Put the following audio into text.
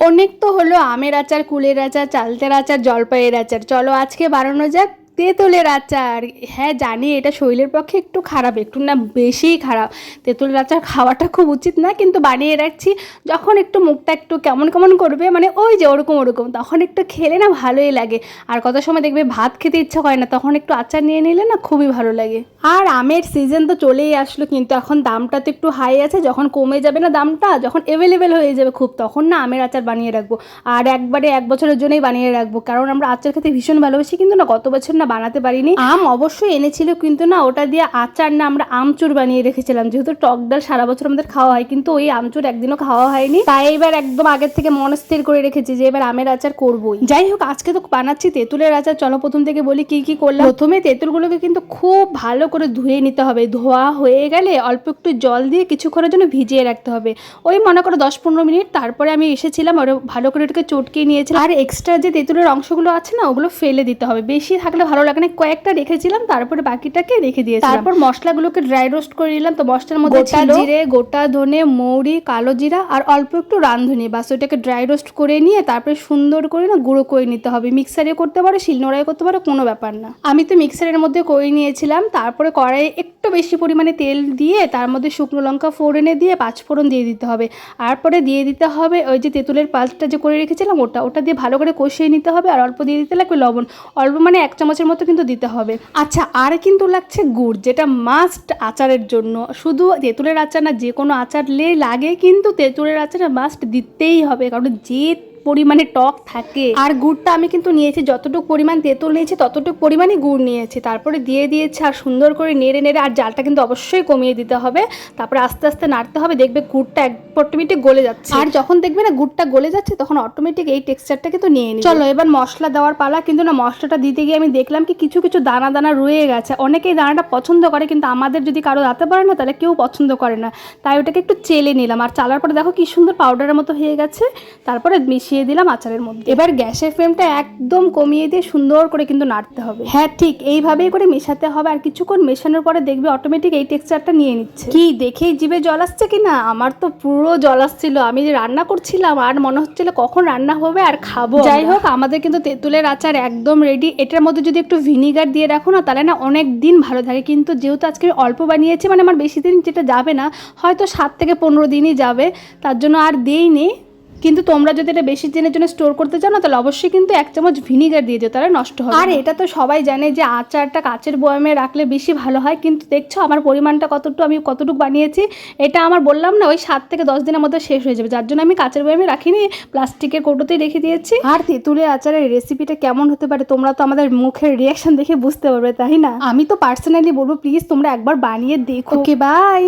অনেক তো হলো আমের আচার, কুলের আচার, চালতার আচার, জলপাইয়ের আচার। চলো আজকে বানানো যাক তেঁতুলের আচার। হ্যাঁ জানি এটা শরীরের পক্ষে একটু খারাপ, একটু না বেশিই খারাপ। তেঁতুলের আচার খাওয়াটা খুব উচিত না, কিন্তু বানিয়ে রাখছি। যখন একটু মুখটা একটু কেমন কেমন করবে, মানে ওই যে ওরকম ওরকম, তখন একটু খেলে না ভালোই লাগে। আর কত সময় দেখবে ভাত খেতে ইচ্ছা করে না, তখন একটু আচার নিয়ে নিলে না খুবই ভালো লাগে। আর আমের সিজন তো চলেই আসলো, কিন্তু এখন দামটা তো একটু হাই আছে। যখন কমে যাবে না দামটা, যখন অ্যাভেলেবেল হয়ে যাবে খুব, তখন না আমের আচার বানিয়ে রাখবো। আর একবারে 1 বছরের জন্যই বানিয়ে রাখবো, কারণ আমরা আচার খেতে ভীষণ ভালোবাসি। কিন্তু না গত বছর না বানাতে পারিনি। আম অবশ্যই এনেছিল, কিন্তু না ওটা দিয়ে আচার না, আমরা আমচুর বানিয়ে রেখেছিলাম। যেহেতু টক ডাল সারা বছর আমাদের খাওয়া হয়, কিন্তু ওই আমচুর একদিনও খাওয়া হয়নি। তাই এবার একদম আগের থেকে মনস্থির করে রেখেছি যে এবার আমের আচার করবোই। যাই হোক, আজকে তো বানাচ্ছি তেঁতুলের আচার। চলো প্রথম থেকে বলি কি কি করলাম। প্রথমে তেঁতুলগুলোকে কিন্তু খুব ভালো করে ধুয়ে নিতে হবে। ধোয়া হয়ে গেলে অল্প একটু জল দিয়ে কিছুক্ষণের জন্য ভিজিয়ে রাখতে হবে, ওই মনে করো 10-15 মিনিট। তারপরে আমি এসেছিলাম আর ভালো করে এটাকে চটকিয়ে নিয়েছিলাম। আর এক্সট্রা যে তেঁতুলের অংশগুলো আছে না, ওগুলো ফেলে দিতে হবে। বেশি থাকলে ভালো লাগে না, কয়েকটা রেখেছিলাম, তারপরে বাকিটাকে রেখে দিয়েছিলাম। তারপর মশলাগুলোকে ড্রাই রোস্ট করে নিলাম। তো মশলার মধ্যে ছিল জিরে, গোটা ধনে, মৌরি, কালো জিরা আর অল্প একটু রাঁধুনি। বাস ওইটাকে ড্রাই রোস্ট করে নিয়ে তারপরে সুন্দর করে না গুঁড়ো করে নিতে হবে। মিক্সারে করতে পারো, শিলনোড়ায় করতে পারো, কোনো ব্যাপার না। আমি তো মিক্সারের মধ্যে করে নিয়েছিলাম। তারপরে কড়াইয়ে একটু বেশি পরিমাণে তেল দিয়ে তার মধ্যে শুকনো লঙ্কা ফোড়নে দিয়ে 5 ফোড়ন দিয়ে দিতে হবে। তারপরে দিয়ে দিতে হবে ওই যে তেঁতুলের পাল্পটা যে করে রেখেছিলাম, ওটা দিয়ে ভালো করে কষিয়ে নিতে হবে। আর অল্প দিয়ে দিতে লাগবে লবণ, অল্প মানে 1 চামচের মতো কিন্তু দিতে হবে। আচ্ছা, আর কিন্তু লাগছে গুড়, যেটা মাস্ট আচারের জন্য। শুধু তেঁতুলের আচার না, যে কোনো আচার লাগে, কিন্তু তেঁতুলের আচারে মাস্ট দিতেই হবে, কারণ যে পরিমাণে টক থাকে। আর গুড়টা আমি কিন্তু নিয়েছি, যতটুকু পরিমাণ তেঁতুল নিয়েছি ততটুকু পরিমাণই গুড় নিয়েছি। তারপরে দিয়ে দিয়েছি আর সুন্দর করে নেড়ে নেড়ে, আর জালটা কিন্তু অবশ্যই কমিয়ে দিতে হবে। তারপরে আস্তে আস্তে নাড়তে হবে, দেখবে গুড়টা অটোমেটিক গলে যাচ্ছে। আর যখন দেখবে না গুড়টা গলে যাচ্ছে, তখন অটোমেটিক এই টেক্সচারটা কিন্তু নিয়ে নিই। চলো এবার মশলা দেওয়ার পালা। কিন্তু না মশলাটা দিতে গিয়ে আমি দেখলাম কি কিছু কিছু দানা দানা রয়ে গেছে। অনেকেই দানাটা পছন্দ করে, কিন্তু আমাদের যদি কারো দাঁতে পারে না, তাহলে কেউ পছন্দ করে না। তাই ওটাকে একটু চেলে নিলাম। আর চালার পরে দেখো কি সুন্দর পাউডারের মতো হয়ে গেছে। তারপরে মিশিয়ে দিলাম আচারের মধ্যে। এবার গ্যাসের ফ্লেমটা একদম কমিয়ে দিয়ে সুন্দর করে কিন্তু নাড়তে হবে। হ্যাঁ ঠিক এইভাবেই করে মেশাতে হবে। আর কিছুক্ষণ মেশানোর পরে দেখবে অটোমেটিক এই টেক্সচারটা নিয়ে নিচ্ছে। কি দেখেই জিভে জল আসছে কি না? আমার তো পুরো জল আসছিল। আমি যে রান্না করছিলাম আর মনে হচ্ছিল কখন রান্না হবে আর খাবো। যাই হোক, আমাদের কিন্তু তেঁতুলের আচার একদম রেডি। এটার মধ্যে যদি একটু ভিনিগার দিয়ে রাখো না, তাহলে না অনেক দিন ভালো থাকে। কিন্তু যেহেতু আজকে অল্প বানিয়েছি, মানে আমার বেশি দিন যেটা যাবে না, হয়তো 7 থেকে 15 দিনই যাবে, তার জন্য আর দিইনি। কিন্তু তোমরা যদি এটা বেশি দিনের জন্য স্টোর করতে চাও না, তাহলে অবশ্যই কিন্তু 1 চামচ ভিনিগার দিয়ে দিও, তাহলে নষ্ট হবে। আর এটা তো সবাই জানে যে আচারটা কাচের বয়ামে রাখলে বেশি ভালো হয়। কিন্তু দেখছো আমার পরিমাণটা কতটুকু, আমি কতটুকু বানিয়েছি। এটা আমার বললাম না ওই 7 থেকে 10 দিনের মধ্যে শেষ হয়ে যাবে, যার জন্য আমি কাচের বয়ামে রাখিনি, প্লাস্টিকের কৌটোতেই রেখে দিয়েছি। আর তেঁতুলের আচারের রেসিপিটা কেমন হতে পারে তোমরা তো আমাদের মুখের রিয়াকশন দেখে বুঝতে পারবে, তাই না? আমি তো পার্সোনালি বলবো প্লিজ তোমরা একবার বানিয়ে দেখো। Okay bye.